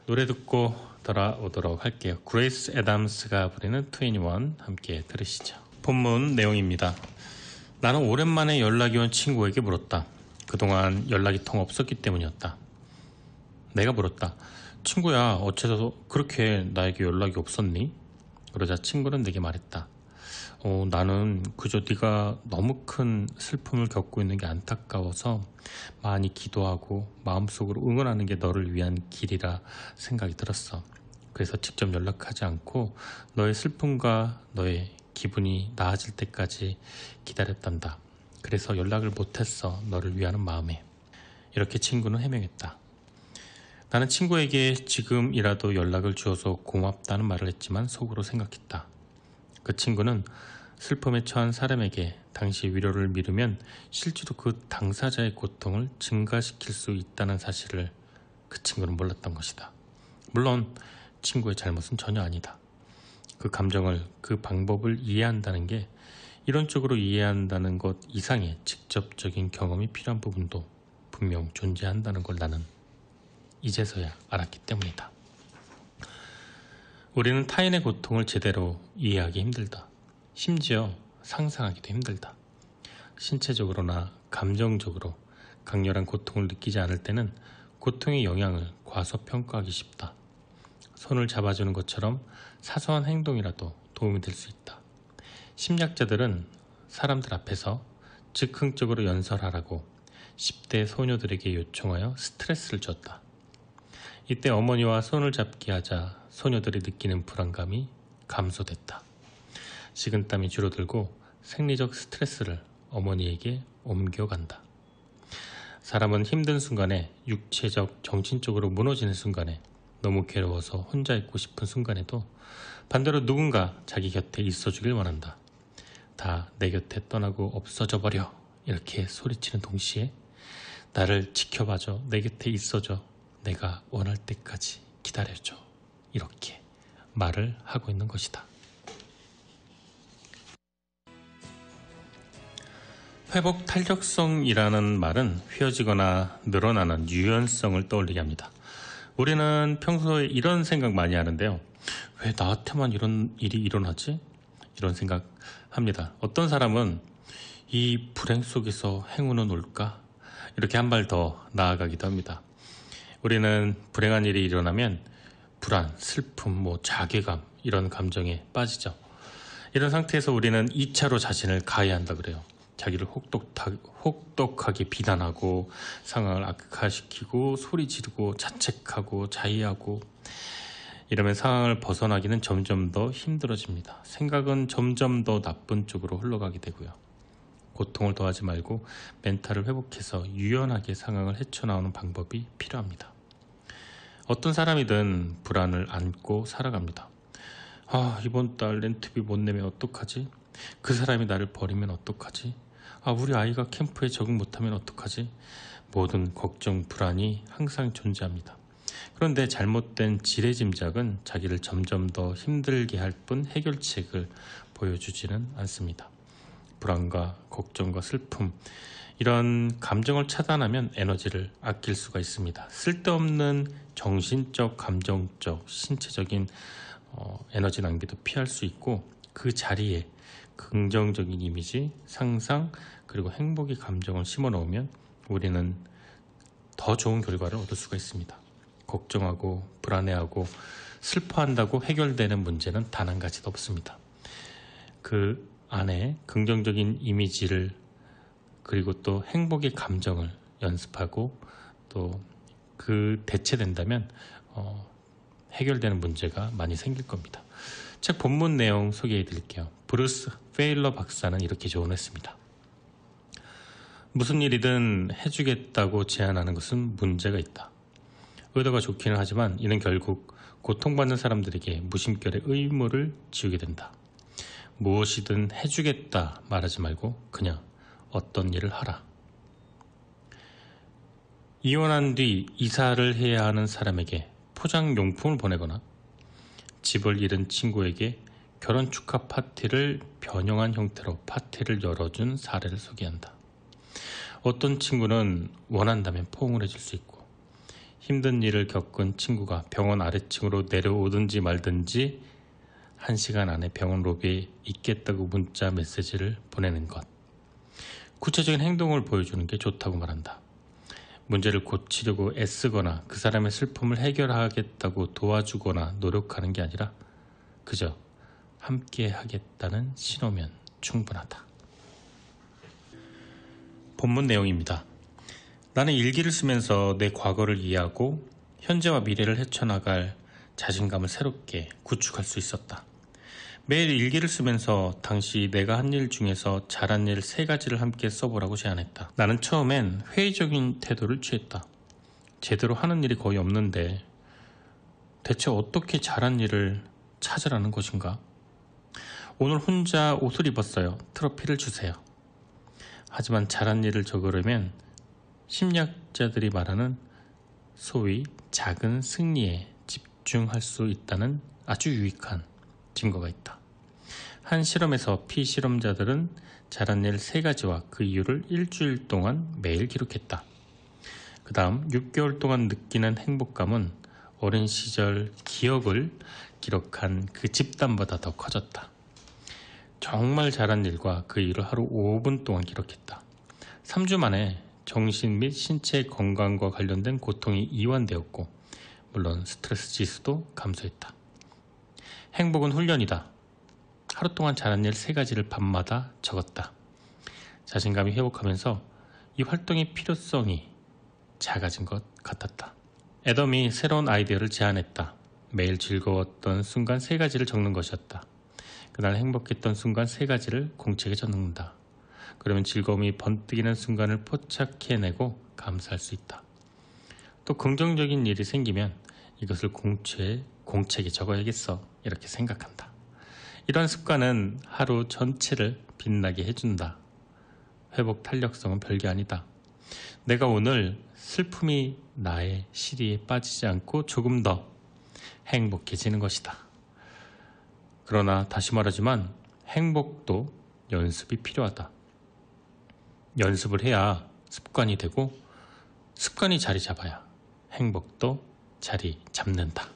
노래 듣고 돌아오도록 할게요. 그레이스 애담스가 부르는 21 함께 들으시죠. 본문 내용입니다. 나는 오랜만에 연락이 온 친구에게 물었다. 그동안 연락이 통 없었기 때문이었다. 내가 물었다. 친구야, 어째서 그렇게 나에게 연락이 없었니? 그러자 친구는 내게 말했다. 나는 그저 네가 너무 큰 슬픔을 겪고 있는 게 안타까워서 많이 기도하고 마음속으로 응원하는 게 너를 위한 길이라 생각이 들었어. 그래서 직접 연락하지 않고 너의 슬픔과 너의 기분이 나아질 때까지 기다렸단다. 그래서 연락을 못했어. 너를 위하는 마음에. 이렇게 친구는 해명했다. 나는 친구에게 지금이라도 연락을 주어서 고맙다는 말을 했지만 속으로 생각했다. 그 친구는 슬픔에 처한 사람에게 당시 위로를 미루면 실제로 그 당사자의 고통을 증가시킬 수 있다는 사실을 그 친구는 몰랐던 것이다. 물론 친구의 잘못은 전혀 아니다. 그 감정을, 그 방법을 이해한다는 게 이론적으로 이해한다는 것 이상의 직접적인 경험이 필요한 부분도 분명 존재한다는 걸 나는 이제서야 알았기 때문이다. 우리는 타인의 고통을 제대로 이해하기 힘들다. 심지어 상상하기도 힘들다. 신체적으로나 감정적으로 강렬한 고통을 느끼지 않을 때는 고통의 영향을 과소평가하기 쉽다. 손을 잡아주는 것처럼 사소한 행동이라도 도움이 될 수 있다. 심리학자들은 사람들 앞에서 즉흥적으로 연설하라고 10대 소녀들에게 요청하여 스트레스를 줬다. 이때 어머니와 손을 잡게 하자 소녀들이 느끼는 불안감이 감소됐다. 식은땀이 줄어들고 생리적 스트레스를 어머니에게 옮겨간다. 사람은 힘든 순간에, 육체적, 정신적으로 무너지는 순간에, 너무 괴로워서 혼자 있고 싶은 순간에도 반대로 누군가 자기 곁에 있어주길 원한다. 다 내 곁에 떠나고 없어져 버려. 이렇게 소리치는 동시에 나를 지켜봐줘. 내 곁에 있어줘. 내가 원할 때까지 기다려줘. 이렇게 말을 하고 있는 것이다. 회복 탄력성이라는 말은 휘어지거나 늘어나는 유연성을 떠올리게 합니다. 우리는 평소에 이런 생각 많이 하는데요. 왜 나한테만 이런 일이 일어나지? 이런 생각 합니다. 어떤 사람은 이 불행 속에서 행운은 올까? 이렇게 한 발 더 나아가기도 합니다. 우리는 불행한 일이 일어나면 불안, 슬픔, 자괴감 이런 감정에 빠지죠. 이런 상태에서 우리는 2차로 자신을 가해한다 그래요. 자기를 혹독하게 비난하고 상황을 악화시키고 소리 지르고 자책하고 자의하고 이러면 상황을 벗어나기는 점점 더 힘들어집니다. 생각은 점점 더 나쁜 쪽으로 흘러가게 되고요. 고통을 더하지 말고 멘탈을 회복해서 유연하게 상황을 헤쳐나오는 방법이 필요합니다. 어떤 사람이든 불안을 안고 살아갑니다. 이번 달 렌트비 못 내면 어떡하지? 그 사람이 나를 버리면 어떡하지? 우리 아이가 캠프에 적응 못하면 어떡하지? 모든 걱정, 불안이 항상 존재합니다. 그런데 잘못된 지레짐작은 자기를 점점 더 힘들게 할 뿐 해결책을 보여주지는 않습니다. 불안과 걱정과 슬픔, 이런 감정을 차단하면 에너지를 아낄 수가 있습니다. 쓸데없는 정신적, 감정적, 신체적인 에너지 낭비도 피할 수 있고 그 자리에 긍정적인 이미지, 상상, 그리고 행복의 감정을 심어 넣으면 우리는 더 좋은 결과를 얻을 수가 있습니다. 걱정하고 불안해하고 슬퍼한다고 해결되는 문제는 단 한 가지도 없습니다. 그 안에 긍정적인 이미지를 그리고 또 행복의 감정을 연습하고 또 그 대체된다면 해결되는 문제가 많이 생길 겁니다. 책 본문 내용 소개해 드릴게요. 브루스 페일러 박사는 이렇게 조언했습니다. 무슨 일이든 해주겠다고 제안하는 것은 문제가 있다. 의도가 좋기는 하지만 이는 결국 고통받는 사람들에게 무심결에 의무를 지우게 된다. 무엇이든 해주겠다 말하지 말고 그냥 어떤 일을 하라. 이혼한 뒤 이사를 해야 하는 사람에게 포장용품을 보내거나 집을 잃은 친구에게 결혼 축하 파티를 변형한 형태로 파티를 열어준 사례를 소개한다. 어떤 친구는 원한다면 포옹을 해줄 수 있고 힘든 일을 겪은 친구가 병원 아래층으로 내려오든지 말든지 1시간 안에 병원 로비에 있겠다고 문자 메시지를 보내는 것. 구체적인 행동을 보여주는 게 좋다고 말한다. 문제를 고치려고 애쓰거나 그 사람의 슬픔을 해결하겠다고 도와주거나 노력하는 게 아니라 그저 함께 하겠다는 신호면 충분하다. 본문 내용입니다. 나는 일기를 쓰면서 내 과거를 이해하고 현재와 미래를 헤쳐나갈 자신감을 새롭게 구축할 수 있었다. 매일 일기를 쓰면서 당시 내가 한 일 중에서 잘한 일 3가지를 함께 써보라고 제안했다. 나는 처음엔 회의적인 태도를 취했다. 제대로 하는 일이 거의 없는데 대체 어떻게 잘한 일을 찾으라는 것인가? 오늘 혼자 옷을 입었어요. 트로피를 주세요. 하지만 잘한 일을 적으려면 심리학자들이 말하는 소위 작은 승리에 집중할 수 있다는 아주 유익한 증거가 있다. 한 실험에서 피실험자들은 잘한 일 3가지와 그 이유를 일주일 동안 매일 기록했다. 그 다음 6개월 동안 느끼는 행복감은 어린 시절 기억을 기록한 그 집단보다 더 커졌다. 정말 잘한 일과 그 일을 하루 5분 동안 기록했다. 3주 만에 정신 및 신체 건강과 관련된 고통이 이완되었고 물론 스트레스 지수도 감소했다. 행복은 훈련이다. 하루 동안 잘한 일 3가지를 밤마다 적었다. 자신감이 회복하면서 이 활동의 필요성이 작아진 것 같았다. 애덤이 새로운 아이디어를 제안했다. 매일 즐거웠던 순간 3가지를 적는 것이었다. 그날 행복했던 순간 3가지를 공책에 적는다. 그러면 즐거움이 번뜩이는 순간을 포착해내고 감사할 수 있다. 또 긍정적인 일이 생기면 이것을 공책에 적어야겠어 이렇게 생각한다. 이런 습관은 하루 전체를 빛나게 해준다. 회복 탄력성은 별게 아니다. 내가 오늘 슬픔이 나의 시리에 빠지지 않고 조금 더 행복해지는 것이다. 그러나 다시 말하지만 행복도 연습이 필요하다. 연습을 해야 습관이 되고 습관이 자리 잡아야 행복도 자리 잡는다.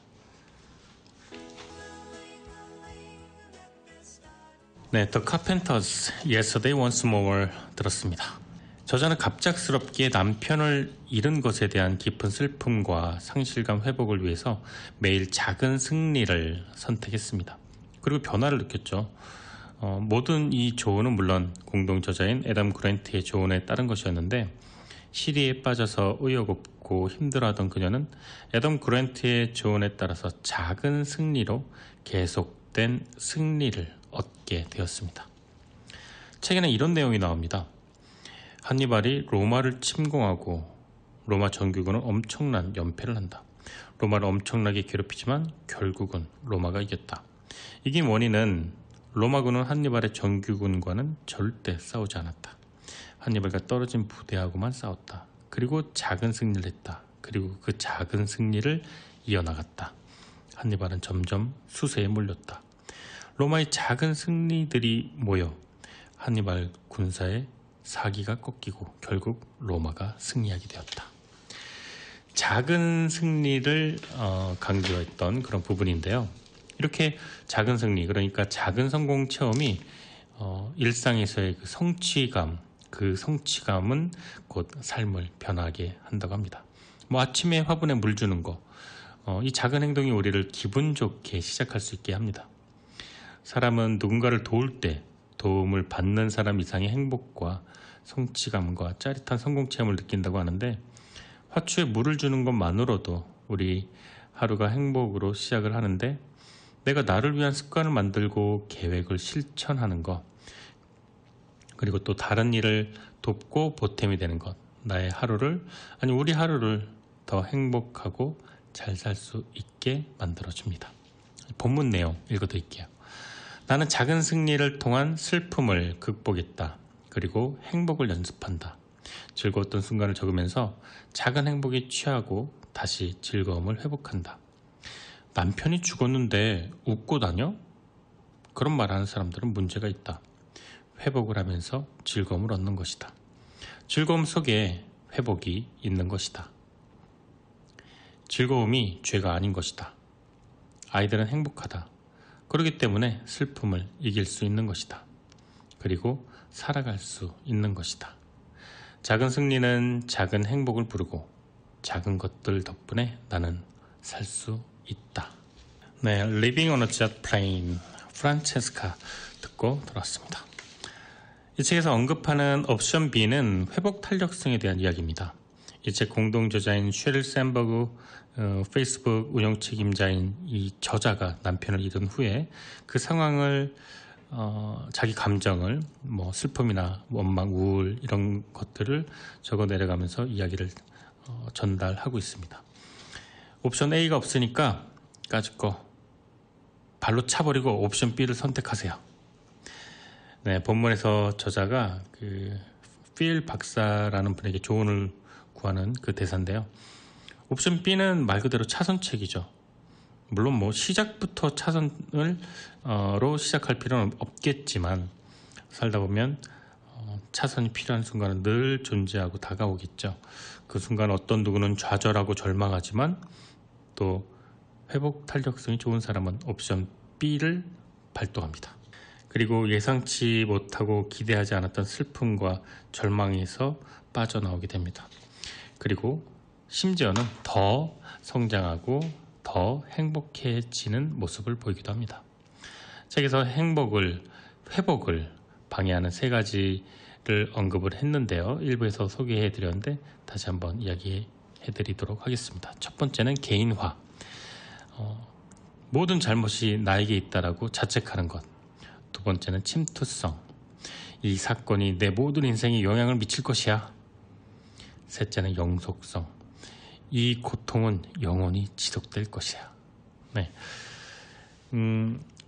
네, The Carpenters, Yesterday Once More 들었습니다. 저자는 갑작스럽게 남편을 잃은 것에 대한 깊은 슬픔과 상실감 회복을 위해서 매일 작은 승리를 선택했습니다. 그리고 변화를 느꼈죠. 모든 이 조언은 물론 공동 저자인 애덤 그랜트의 조언에 따른 것이었는데 시리에 빠져서 의욕 없고 힘들어하던 그녀는 애덤 그랜트의 조언에 따라서 작은 승리로 계속된 승리를 얻게 되었습니다. 책에는 이런 내용이 나옵니다. 한니발이 로마를 침공하고 로마 전국은 엄청난 연패를 한다. 로마를 엄청나게 괴롭히지만 결국은 로마가 이겼다. 이긴 원인은 로마군은 한니발의 정규군과는 절대 싸우지 않았다. 한니발과 떨어진 부대하고만 싸웠다. 그리고 작은 승리를 했다. 그리고 그 작은 승리를 이어나갔다. 한니발은 점점 수세에 몰렸다. 로마의 작은 승리들이 모여 한니발 군사의 사기가 꺾이고 결국 로마가 승리하게 되었다. 작은 승리를 강조했던 그런 부분인데요. 이렇게 작은 승리, 그러니까 작은 성공 체험이 일상에서의 그 성취감은 곧 삶을 변하게 한다고 합니다. 아침에 화분에 물 주는 거, 이 작은 행동이 우리를 기분 좋게 시작할 수 있게 합니다. 사람은 누군가를 도울 때 도움을 받는 사람 이상의 행복과 성취감과 짜릿한 성공 체험을 느낀다고 하는데 화초에 물을 주는 것만으로도 우리 하루가 행복으로 시작을 하는데 내가 나를 위한 습관을 만들고 계획을 실천하는 것, 그리고 또 다른 일을 돕고 보탬이 되는 것, 나의 하루를, 아니 우리 하루를 더 행복하고 잘 살 수 있게 만들어줍니다. 본문 내용 읽어드릴게요. 나는 작은 승리를 통한 슬픔을 극복했다. 그리고 행복을 연습한다. 즐거웠던 순간을 적으면서 작은 행복에 취하고 다시 즐거움을 회복한다. 남편이 죽었는데 웃고 다녀? 그런 말하는 사람들은 문제가 있다. 회복을 하면서 즐거움을 얻는 것이다. 즐거움 속에 회복이 있는 것이다. 즐거움이 죄가 아닌 것이다. 아이들은 행복하다. 그렇기 때문에 슬픔을 이길 수 있는 것이다. 그리고 살아갈 수 있는 것이다. 작은 승리는 작은 행복을 부르고 작은 것들 덕분에 나는 살 수 있다. 네, Living on a Jet Plane, 프란체스카 듣고 들어왔습니다. 이 책에서 언급하는 옵션 B는 회복 탄력성에 대한 이야기입니다. 이 책 공동 저자인 쉐릴 샌버그 페이스북 운영 책임자인 이 저자가 남편을 잃은 후에 그 상황을 자기 감정을 슬픔이나 원망, 우울 이런 것들을 적어 내려가면서 이야기를 전달하고 있습니다. 옵션 A가 없으니까 까짓 거 발로 차버리고 옵션 B를 선택하세요. 네, 본문에서 저자가 필 박사라는 분에게 조언을 구하는 그 대사인데요. 옵션 B는 말 그대로 차선책이죠. 물론 시작부터 차선으로 시작할 필요는 없겠지만 살다 보면 차선이 필요한 순간은 늘 존재하고 다가오겠죠. 그 순간 어떤 누구는 좌절하고 절망하지만 또 회복 탄력성이 좋은 사람은 옵션 B를 발동합니다. 그리고 예상치 못하고 기대하지 않았던 슬픔과 절망에서 빠져나오게 됩니다. 그리고 심지어는 더 성장하고 더 행복해지는 모습을 보이기도 합니다. 책에서 회복을 방해하는 3가지를 언급을 했는데요. 일부에서 소개해드렸는데 다시 한번 이야기해드리도록 하겠습니다. 첫 번째는 개인화. 모든 잘못이 나에게 있다라고 자책하는 것. 두 번째는 침투성. 이 사건이 내 모든 인생에 영향을 미칠 것이야. 셋째는 영속성. 이 고통은 영원히 지속될 것이야. 네.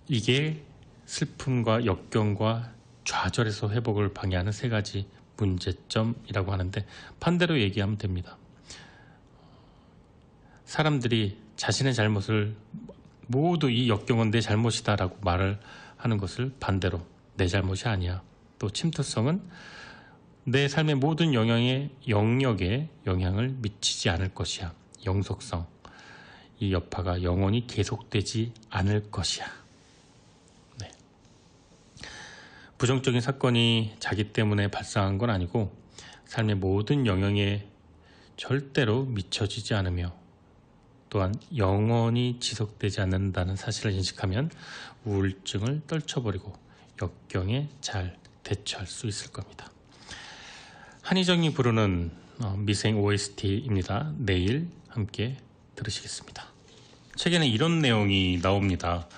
이게 슬픔과 역경과 좌절에서 회복을 방해하는 3가지 문제점이라고 하는데 반대로 얘기하면 됩니다. 사람들이 자신의 잘못을 모두 이 역경은 내 잘못이다 라고 말을 하는 것을 반대로 내 잘못이 아니야. 또 침투성은 내 삶의 모든 영역에 영향을 미치지 않을 것이야. 영속성. 이 여파가 영원히 계속되지 않을 것이야. 네. 부정적인 사건이 자기 때문에 발생한 건 아니고 삶의 모든 영역에 절대로 미쳐지지 않으며 또한 영원히 지속되지 않는다는 사실을 인식하면 우울증을 떨쳐버리고 역경에 잘 대처할 수 있을 겁니다. 한희정이 부르는 미생 OST입니다. 내일 함께 들으시겠습니다. 책에는 이런 내용이 나옵니다.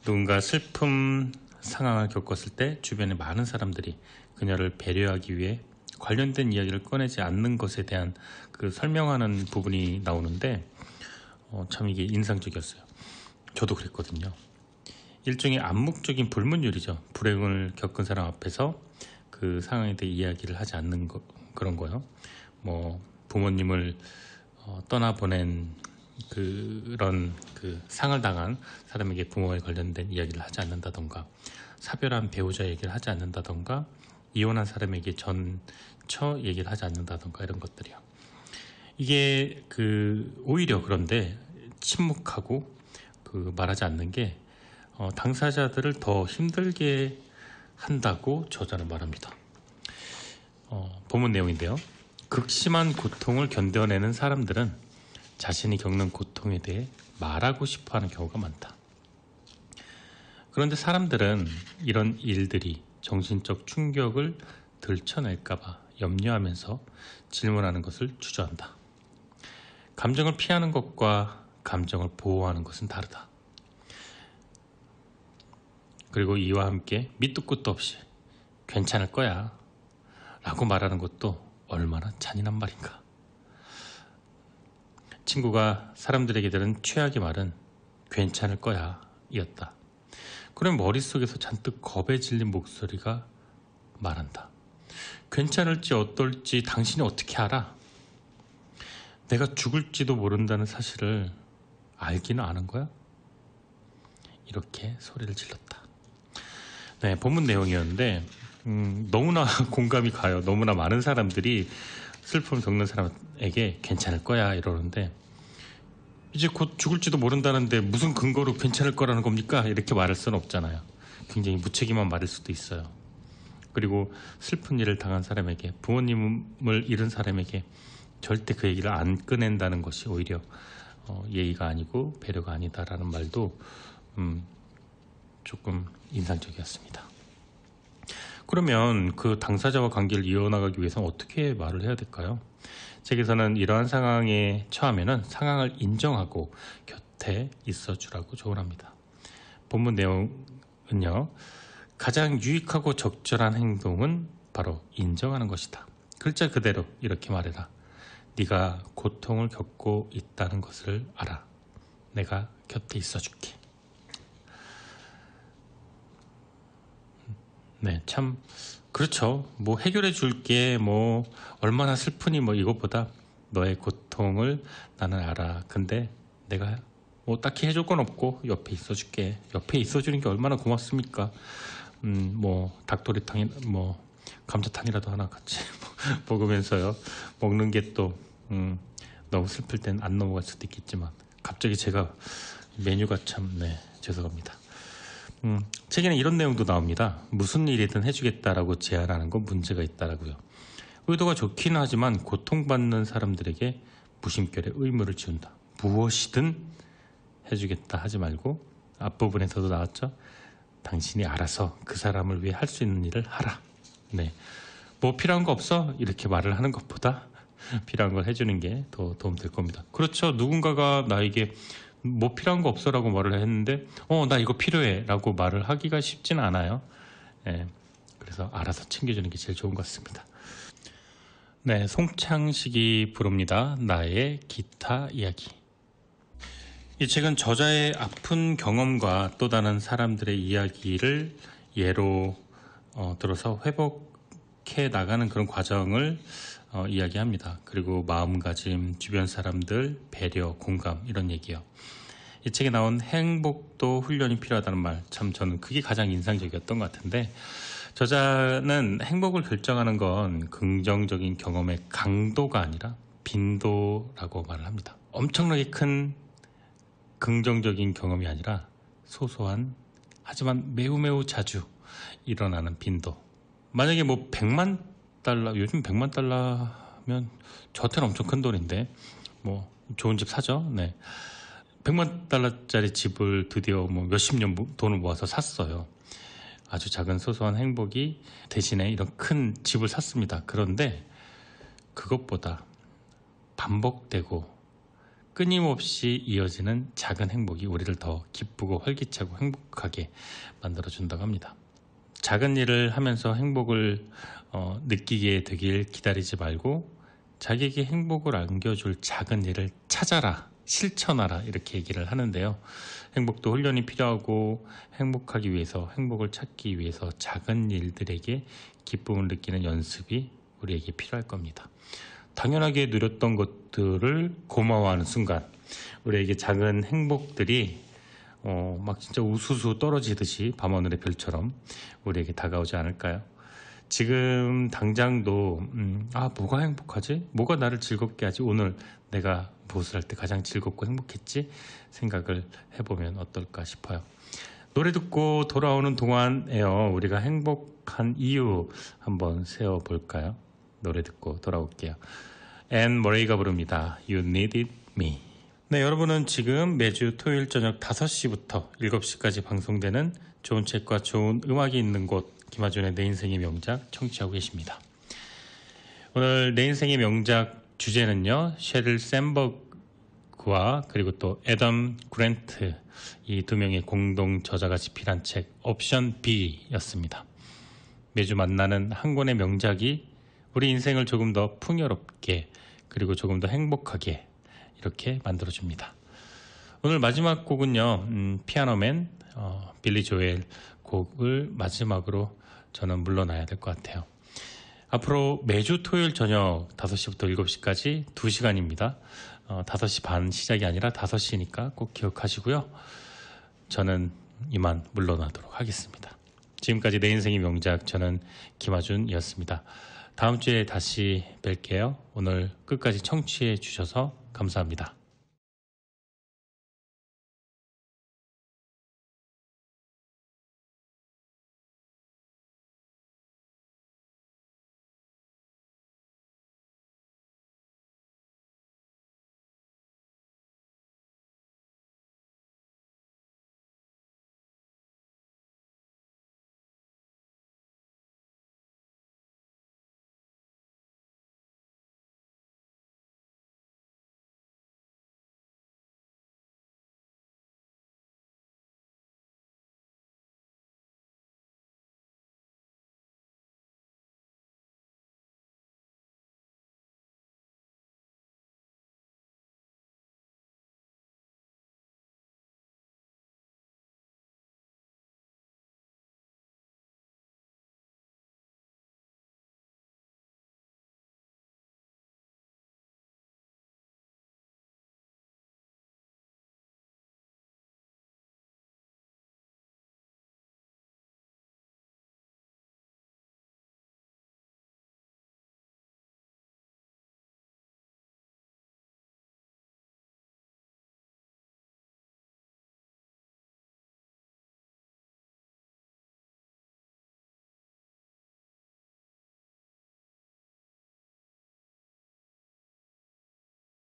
누군가 슬픔 상황을 겪었을 때 주변의 많은 사람들이 그녀를 배려하기 위해 관련된 이야기를 꺼내지 않는 것에 대한 그 설명하는 부분이 나오는데 참 이게 인상적이었어요. 저도 그랬거든요. 일종의 암묵적인 불문율이죠. 불행을 겪은 사람 앞에서 그 상황에 대해 이야기를 하지 않는 그런 거요. 부모님을 떠나보낸 그런 상을 당한 사람에게 부모에 관련된 이야기를 하지 않는다던가, 사별한 배우자 얘기를 하지 않는다던가, 이혼한 사람에게 전처 얘기를 하지 않는다던가 이런 것들이요. 이게 오히려 그런데 침묵하고 말하지 않는 게 당사자들을 더 힘들게 한다고 저자는 말합니다. 본문 내용인데요. 극심한 고통을 견뎌내는 사람들은 자신이 겪는 고통에 대해 말하고 싶어하는 경우가 많다. 그런데 사람들은 이런 일들이 정신적 충격을 들춰낼까봐 염려하면서 질문하는 것을 주저한다. 감정을 피하는 것과 감정을 보호하는 것은 다르다. 그리고 이와 함께 밑도 끝도 없이 괜찮을 거야 라고 말하는 것도 얼마나 잔인한 말인가. 친구가 사람들에게 들은 최악의 말은 괜찮을 거야 이었다. 그럼 머릿속에서 잔뜩 겁에 질린 목소리가 말한다. 괜찮을지 어떨지 당신이 어떻게 알아? 내가 죽을지도 모른다는 사실을 알기는 아는 거야? 이렇게 소리를 질렀다. 네, 본문 내용이었는데 너무나 공감이 가요. 너무나 많은 사람들이 슬픔을 겪는 사람에게 괜찮을 거야 이러는데, 이제 곧 죽을지도 모른다는데 무슨 근거로 괜찮을 거라는 겁니까? 이렇게 말할 수는 없잖아요. 굉장히 무책임한 말일 수도 있어요. 그리고 슬픈 일을 당한 사람에게, 부모님을 잃은 사람에게 절대 그 얘기를 안 꺼낸다는 것이 오히려 예의가 아니고 배려가 아니다라는 말도 조금 인상적이었습니다. 그러면 그 당사자와 관계를 이어나가기 위해서는 어떻게 말을 해야 될까요? 책에서는 이러한 상황에 처하면은 상황을 인정하고 곁에 있어주라고 조언합니다. 본문 내용은요, 가장 유익하고 적절한 행동은 바로 인정하는 것이다. 글자 그대로 이렇게 말해라. 네가 고통을 겪고 있다는 것을 알아. 내가 곁에 있어줄게. 네, 참 그렇죠. 뭐 해결해 줄게, 뭐 얼마나 슬프니, 뭐 이것보다 너의 고통을 나는 알아. 근데 내가 뭐 딱히 해줄 건 없고 옆에 있어줄게. 옆에 있어주는 게 얼마나 고맙습니까? 뭐 닭도리탕이 뭐 감자탕이라도 하나 같이 먹으면서요. 먹는 게 또 너무 슬플 땐 안 넘어갈 수도 있겠지만, 갑자기 제가 메뉴가 참, 네, 죄송합니다. 책에는 이런 내용도 나옵니다. 무슨 일이든 해주겠다라고 제안하는 건 문제가 있다라고요. 의도가 좋기는 하지만 고통받는 사람들에게 무심결에 의무를 지운다. 무엇이든 해주겠다 하지 말고, 앞부분에서도 나왔죠. 당신이 알아서 그 사람을 위해 할 수 있는 일을 하라. 네, 뭐 필요한 거 없어? 이렇게 말을 하는 것보다 필요한 걸 해주는 게 더 도움 될 겁니다. 그렇죠. 누군가가 나에게 뭐 필요한 거 없어 라고 말을 했는데 나 이거 필요해 라고 말을 하기가 쉽진 않아요. 예, 그래서 알아서 챙겨주는 게 제일 좋은 것 같습니다. 네, 송창식이 부릅니다. 나의 기타 이야기. 이 책은 저자의 아픈 경험과 또 다른 사람들의 이야기를 예로 들어서 회복해 나가는 그런 과정을 이야기합니다. 그리고 마음가짐, 주변 사람들, 배려, 공감, 이런 얘기요. 이 책에 나온 행복도 훈련이 필요하다는 말, 참 저는 그게 가장 인상적이었던 것 같은데, 저자는 행복을 결정하는 건 긍정적인 경험의 강도가 아니라 빈도라고 말을 합니다. 엄청나게 큰 긍정적인 경험이 아니라 소소한, 하지만 매우 자주 일어나는 빈도. 만약에 뭐 100만 달러, 요즘 100만 달러면 저한테는 엄청 큰 돈인데 뭐 좋은 집 사죠. 네, 100만 달러짜리 집을 드디어 뭐 몇십 년 돈을 모아서 샀어요. 아주 작은 소소한 행복이 대신에 이런 큰 집을 샀습니다. 그런데 그것보다 반복되고 끊임없이 이어지는 작은 행복이 우리를 더 기쁘고 활기차고 행복하게 만들어준다고 합니다. 작은 일을 하면서 행복을 느끼게 되길 기다리지 말고 자기에게 행복을 안겨줄 작은 일을 찾아라, 실천하라, 이렇게 얘기를 하는데요. 행복도 훈련이 필요하고 행복하기 위해서, 행복을 찾기 위해서 작은 일들에게 기쁨을 느끼는 연습이 우리에게 필요할 겁니다. 당연하게 누렸던 것들을 고마워하는 순간 우리에게 작은 행복들이 막 진짜 우수수 떨어지듯이 밤하늘의 별처럼 우리에게 다가오지 않을까요? 지금 당장도 뭐가 행복하지? 뭐가 나를 즐겁게 하지? 오늘 내가 무엇을 할 때 가장 즐겁고 행복했지? 생각을 해보면 어떨까 싶어요. 노래 듣고 돌아오는 동안에요, 우리가 행복한 이유 한번 세워볼까요? 노래 듣고 돌아올게요. 앤 머레이가 부릅니다. You Needed Me. 네, 여러분은 지금 매주 토요일 저녁 5시부터 7시까지 방송되는 좋은 책과 좋은 음악이 있는 곳, 김하준의 내 인생의 명작 청취하고 계십니다. 오늘 내 인생의 명작 주제는요, 셰릴 샌버그와 그와 그리고 또 애덤 그랜트, 이 두 명의 공동 저자가 집필한 책 옵션 B였습니다. 매주 만나는 한 권의 명작이 우리 인생을 조금 더 풍요롭게 그리고 조금 더 행복하게 이렇게 만들어줍니다. 오늘 마지막 곡은요, 피아노맨 빌리 조엘 곡을 마지막으로 저는 물러나야 될 것 같아요. 앞으로 매주 토요일 저녁 5시부터 7시까지 2시간입니다. 5시 반 시작이 아니라 5시니까 꼭 기억하시고요. 저는 이만 물러나도록 하겠습니다. 지금까지 내 인생의 명작, 저는 김하준이었습니다. 다음 주에 다시 뵐게요. 오늘 끝까지 청취해 주셔서 감사합니다.